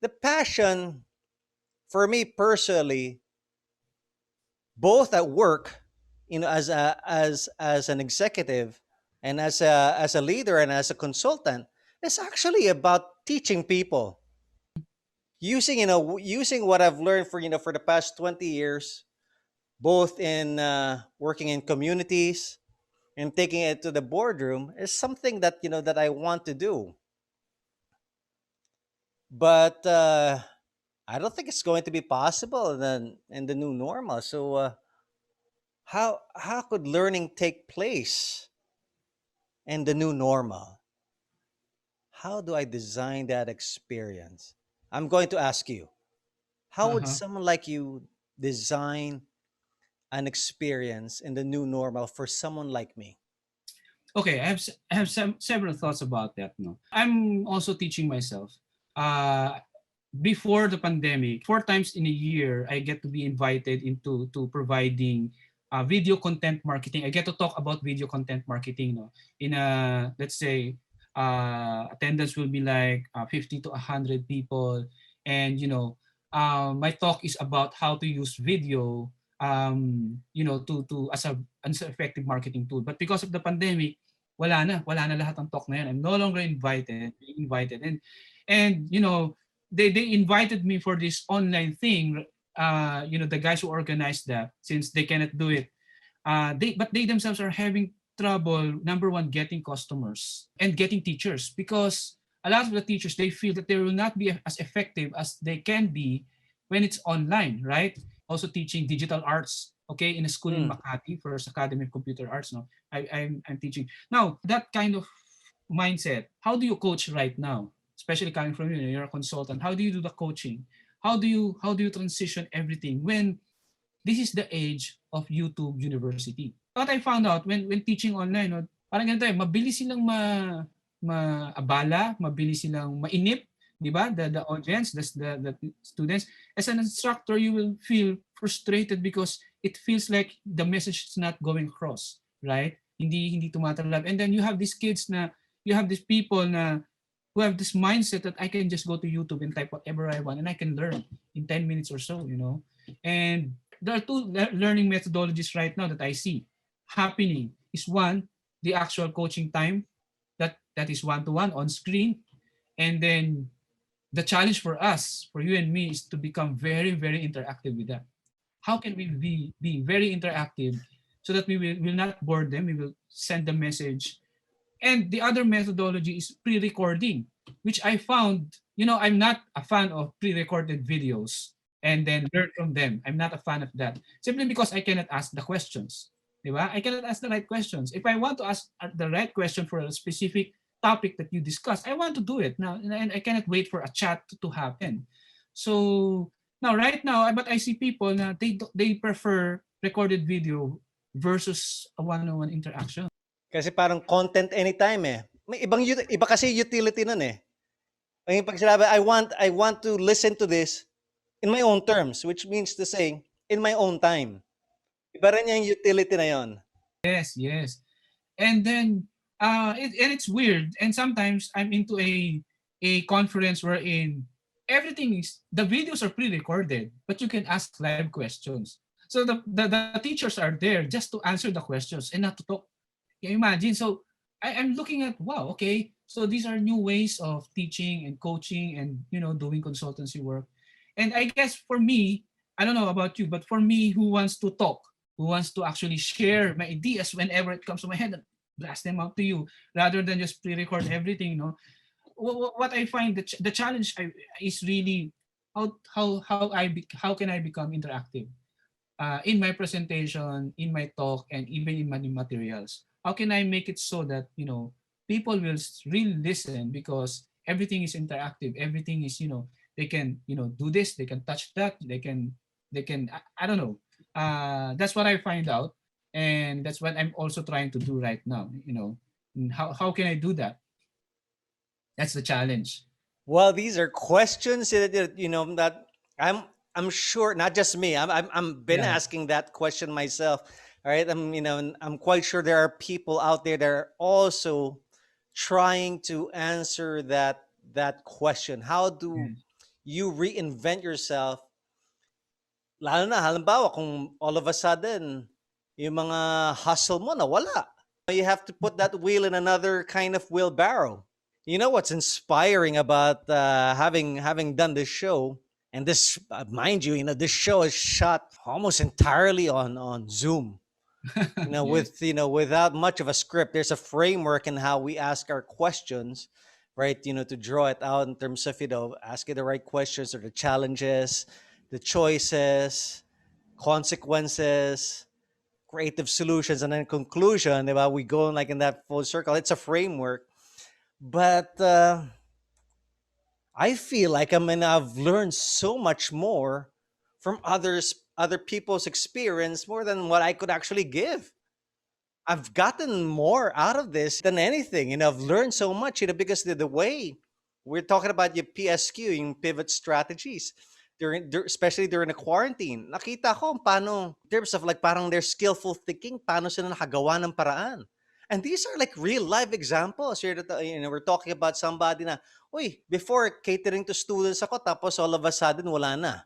the passion for me personally, both at work, as an executive and as a leader and as a consultant, is actually about teaching people, using what I've learned for the past 20 years, both in working in communities and taking it to the boardroom, is something that I want to do. But I don't think it's going to be possible then in the new normal. So how could learning take place in the new normal? How do I design that experience? I'm going to ask you, how would Uh-huh. someone like you design an experience in the new normal for someone like me? Okay, I have several thoughts about that. No, I'm also teaching myself. Uh, Before the pandemic, 4 times in a year, I get to be invited into to providing video content marketing. I get to talk about video content marketing. No, in a, let's say, attendance will be like 50 to 100 people, and my talk is about how to use video, to as an effective marketing tool. But because of the pandemic, wala na lahat ng talk na yan. I'm no longer being invited, and they invited me for this online thing. The guys who organized that, since they cannot do it, they themselves are having trouble. Number one, getting customers and getting teachers, because a lot of the teachers, they feel that they will not be as effective as they can be when it's online, right? Also teaching digital arts, okay, in a school in Mm. Makati, First Academy of Computer Arts. No, I'm teaching now that kind of mindset. How do you coach right now, especially coming from you? You're a consultant. How do you do the coaching? How do you transition everything when this is the age of YouTube University? What I found out when teaching online, no, parang ganito mabilis silang maabala, mabilis silang mainip, di ba? The audience, the students. As an instructor, you will feel frustrated because it feels like the message is not going across, right? Hindi tumatalab. And then you have these people na who have this mindset that I can just go to YouTube and type whatever I want and I can learn in 10 minutes or so. And there are two learning methodologies right now that I see happening. Is one, the actual coaching time, that is one-to-one on screen. And then the challenge for us, for you and me, is to become very, very interactive with that. How can we be very interactive so that we will not bore them, we will send the message. And the other methodology is pre-recording, which I found, I'm not a fan of pre-recorded videos and then learn from them. I'm not a fan of that. Simply because I cannot ask the questions. Diba? I cannot ask the right questions. If I want to ask the right question for a specific topic that you discuss, I want to do it now, and I cannot wait for a chat to happen. So now, right now, but I see people na they prefer recorded video versus a one-on-one interaction. Kasi parang content anytime eh. May iba kasi utility nun eh. May pag sinabi, I want to listen to this in my own terms, which means to say, in my own time. Iba rin yung utility na yon. Yes, yes. And then and it's weird. And sometimes I'm into a conference wherein everything is the videos are pre-recorded, but you can ask live questions. So the teachers are there just to answer the questions and not to talk. Can you imagine? So I'm looking at, wow, okay. So these are new ways of teaching and coaching and doing consultancy work. And I guess for me, I don't know about you, but for me who wants to talk, who wants to actually share my ideas whenever it comes to my head and blast them out to you rather than just pre-record everything. What I find the challenge is really how can I become interactive in my presentation, in my talk, and even in my materials. How can I make it so that people will really listen because everything is interactive. Everything is they can do this, they can touch that, they can I don't know. That's what I find out, and that's what I'm also trying to do right now. And how can I do that? That's the challenge. Well, these are questions that I'm sure not just me. I'm been Yeah. asking that question myself. All right, I'm quite sure there are people out there that are also trying to answer that question. How do Yes. you reinvent yourself, lalo na halimbawa kung all of a sudden yung mga hustle mo nawala. You have to put that wheel in another kind of wheelbarrow. You know what's inspiring about having done this show, and this mind you, this show is shot almost entirely on Zoom. Yes. Without much of a script. There's a framework in how we ask our questions, right? To draw it out in terms of asking the right questions or the challenges, the choices, consequences, creative solutions, and then conclusion. About we go like in that full circle. It's a framework, but I feel like I've learned so much more from other people's experience more than what I could actually give. I've gotten more out of this than anything. I've learned so much, because the way we're talking about your PSQ, yung pivot strategies, especially during the quarantine, nakita ko paano, in terms of like parang their skillful thinking, paano sila nakagawa ng paraan. And these are like real life examples here that, we're talking about somebody na, uy, before catering to students ako, tapos all of a sudden, wala na.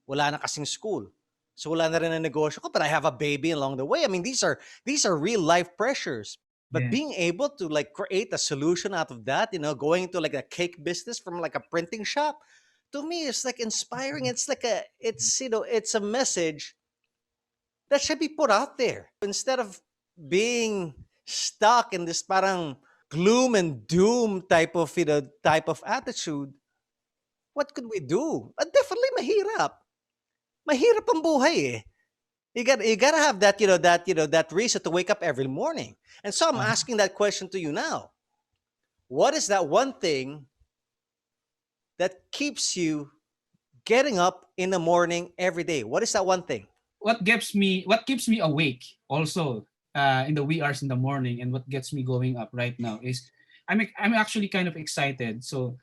Wala na kasing school. So wala na rin ang negosyo ko, but I have a baby along the way. I mean, these are real life pressures. But Yeah. being able to like create a solution out of that, going into like a cake business from like a printing shop, to me it's like inspiring. It's a message that should be put out there. Instead of being stuck in this parang gloom and doom type of attitude, what could we do? Definitely mahirap. Mahirap ang buhay eh. You gotta have that reason to wake up every morning. And so I'm Uh-huh. asking that question to you now. What is that one thing that keeps you getting up in the morning every day? What is that one thing? What keeps me awake also in the wee hours in the morning, and what gets me going up right now is I'm actually kind of excited. So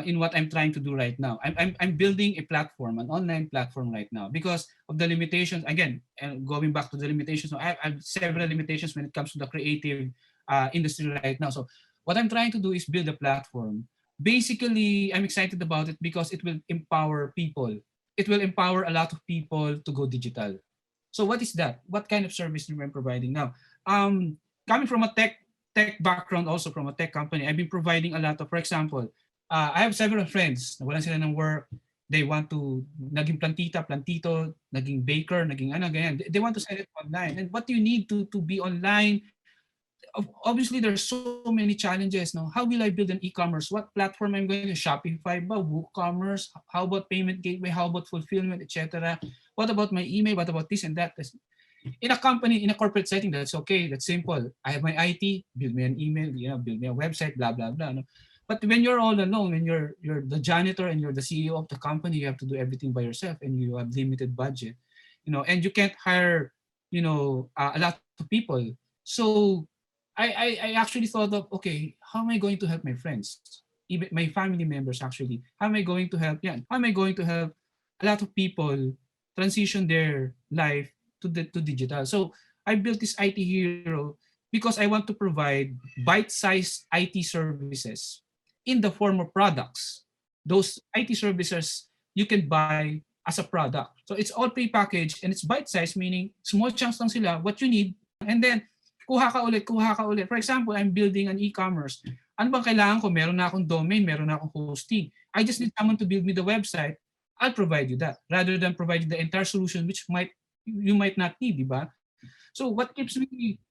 in what I'm trying to do right now, I'm building a platform, an online platform right now, because of the limitations. Again, and going back to the limitations, so I have several limitations when it comes to the creative industry right now. So what I'm trying to do is build a platform. Basically, I'm excited about it because it will empower people. It will empower a lot of people to go digital. So what is that? What kind of service am I providing now? Coming from a tech background, also from a tech company, I've been providing a lot of, for example, I have several friends na walang sila ng work. They want to, naging plantita, plantito, naging baker, naging ano, ganyan. They want to sell it online. And what do you need to be online? Obviously there's so many challenges now. How will I build an e-commerce? What platform I'm going to? Shopify ba? WooCommerce? How about payment gateway? How about fulfillment, etc.? What about my email? What about this and that? In a company, in a corporate setting, that's okay. That's simple. I have my IT, build me an email, build me a website, blah blah blah. No? But when you're all alone, when you're the janitor and you're the CEO of the company, you have to do everything by yourself, and you have limited budget, and you can't hire, a lot of people. So I actually thought of, okay, how am I going to help my friends, even my family members actually? How am I going to help? Yeah, how am I going to help a lot of people transition their life to digital? So I built this IT Hero because I want to provide bite-sized IT services in the form of products. Those IT services you can buy as a product. So it's all pre-packaged and it's bite-sized, meaning small chunks lang sila, what you need, and then kuha ka ulit, kuha ka ulit. For example, I'm building an e-commerce. Ano bang kailangan ko? Meron na akong domain, meron na akong hosting. I just need someone to build me the website. I'll provide you that rather than providing the entire solution, which you might not need, di ba? So what keeps me,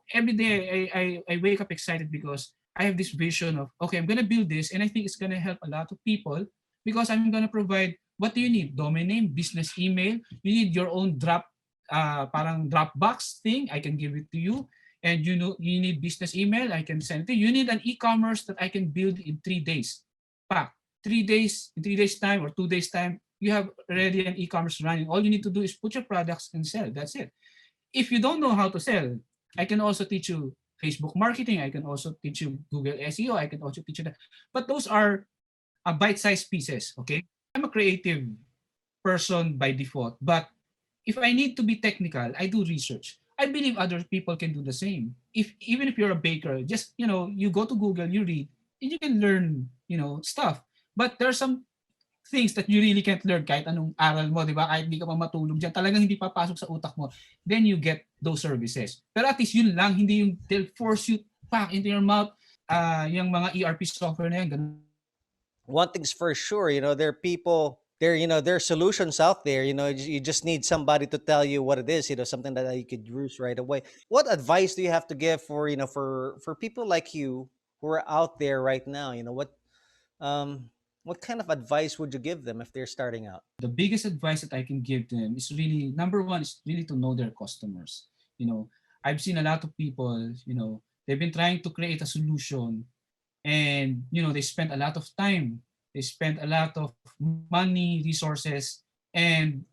every day I wake up excited because I have this vision of, okay, I'm gonna build this, and I think it's gonna help a lot of people because I'm gonna provide, what do you need? Domain name, business email. You need your own parang Dropbox thing. I can give it to you. And you need business email. I can send it to you. You need an e-commerce that I can build in 3 days. Pack 3 days, in 3 days time or 2 days time, you have already an e-commerce running. All you need to do is put your products and sell. That's it. If you don't know how to sell, I can also teach you Facebook marketing. I can also teach you Google SEO. I can also teach you that. But those are bite-sized pieces. Okay, I'm a creative person by default, but if I need to be technical, I do research. I believe other people can do the same. Even if you're a baker, just you go to Google, you read, and you can learn stuff. But there are some things that you really can't learn kahit anong aral mo, di ba? Kahit hindi ka pa matulog dyan, talagang hindi papasok sa utak mo, then you get those services. Pero at least yun lang, hindi yung they'll force you back into your mouth, yung mga ERP software na yan, ganun. One thing's for sure, there are people there, there are solutions out there. You just need somebody to tell you what it is, something that you could use right away. What advice do you have to give for, for people like you who are out there right now? What kind of advice would you give them if they're starting out? The biggest advice that I can give them is really, number one is really to know their customers. You know, I've seen a lot of people, they've been trying to create a solution, and they spent a lot of time, they spent a lot of money, resources, and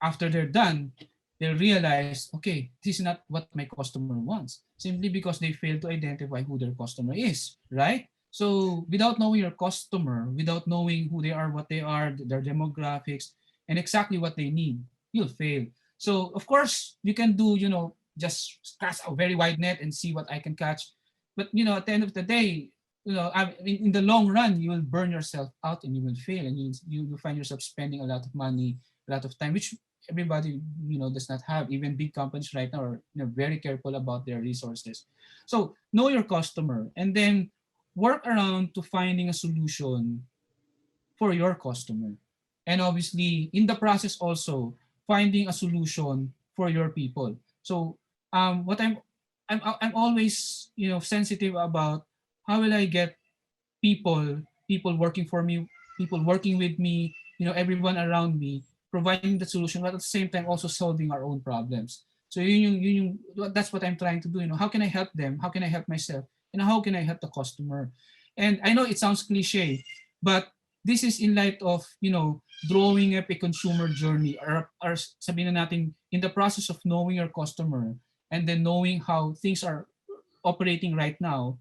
after they're done, they'll realize, okay, this is not what my customer wants, simply because they fail to identify who their customer is, right? So without knowing your customer, without knowing who they are, what they are, their demographics, and exactly what they need, you'll fail. So of course you can do, just cast a very wide net and see what I can catch. But at the end of the day, in the long run, you will burn yourself out and you will fail, and you will find yourself spending a lot of money, a lot of time, which everybody does not have. Even big companies right now are very careful about their resources. So know your customer, and then work around to finding a solution for your customer, and obviously in the process also finding a solution for your people. So what I'm always sensitive about, how will I get people working for me, people working with me, everyone around me, providing the solution, but at the same time also solving our own problems. So that's what I'm trying to do. How can I help them? How can I help myself? And how can I help the customer? And I know it sounds cliche, but this is in light of drawing up a consumer journey, or sabihin na natin, in the process of knowing your customer and then knowing how things are operating right now.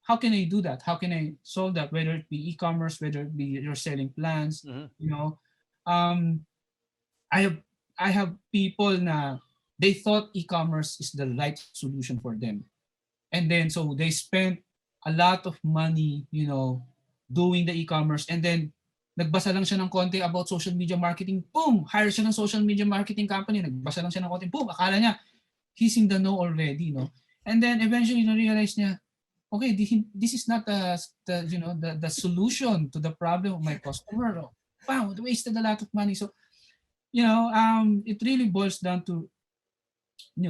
How can I do that? How can I solve that? Whether it be e-commerce, whether it be your selling plans, Mhm. um, I have I have people na they thought e-commerce is the right solution for them, and then so they spent a lot of money, doing the e-commerce, and then nagbasa lang siya ng konti about social media marketing, boom, hire siya ng social media marketing company, nagbasa lang siya ng konti, boom, akala niya he's in the know already, and then eventually na-realize niya, okay, this is not the solution to the problem of my customer. Wow, it wasted a lot of money. So it really boils down to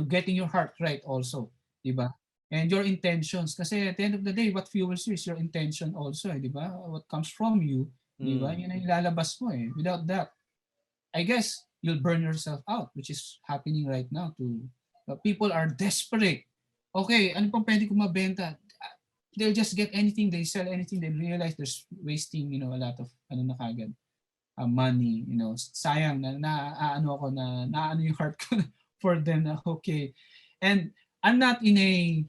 getting your heart right also, di ba? And your intentions. Kasi at the end of the day, what fuels you is your intention also, di ba? What comes from you, di ba? Mm. Yun ang ilalabas mo eh. Without that, I guess you'll burn yourself out, which is happening right now to people are desperate. Okay, ano pang pwede kong mabenta? They'll just get anything, they sell anything, they realize there's wasting, a lot of na kagad, money, sayang na ako na yung heart ko for them na okay. And I'm not in a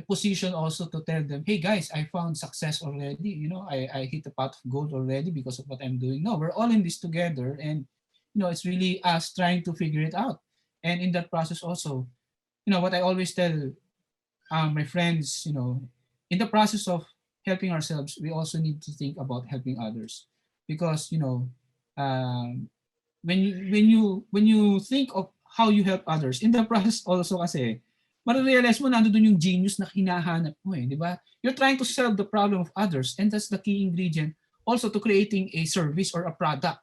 position also to tell them, hey guys, I found success already. I hit the pot of gold already because of what I'm doing. No, we're all in this together, and it's really us trying to figure it out. And in that process also, what I always tell my friends, in the process of helping ourselves, we also need to think about helping others, because um, when you think of how you help others in the process also, kasi marirealize mo na doon yung genius na hinahanap mo eh, di ba? You're trying to solve the problem of others, and that's the key ingredient also to creating a service or a product,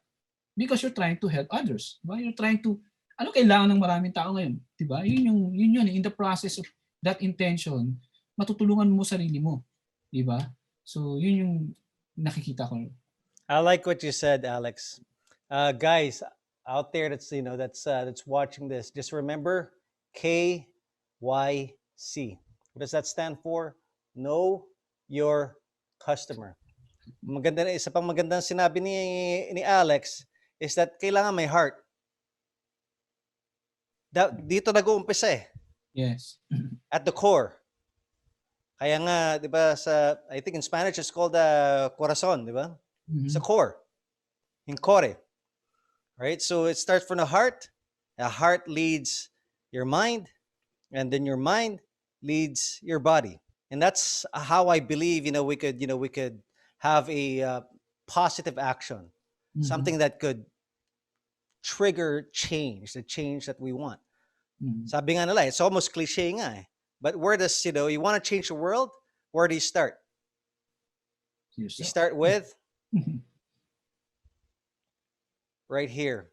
because you're trying to help others, di ba? You're trying to, ano kailangan ng maraming tao ngayon, di ba? Yun in the process of that intention, matutulungan mo sarili mo, di ba? So yun yung nakikita ko. I like what you said, Alex. Guys out there that's watching this, just remember KYC. What does that stand for? Know your customer. Maganda na isa pang magandang sinabi ni Alex is that kailangan may heart. Dito nag-uumpisa eh. Yes. At the core. Kaya nga, 'di ba, I think in Spanish it's called corazon, 'di ba? Mm-hmm. Sa core. In core. Right? So it starts from the heart. The heart leads your mind, and then your mind leads your body. And that's how I believe, we could have a positive action. Mhm. something that could trigger change, the change that we want. Mhm. Sabi nga nila, it's almost cliche nga eh. But where does, you want to change the world? Where do you start? You Yourself. start with Mhm. right here.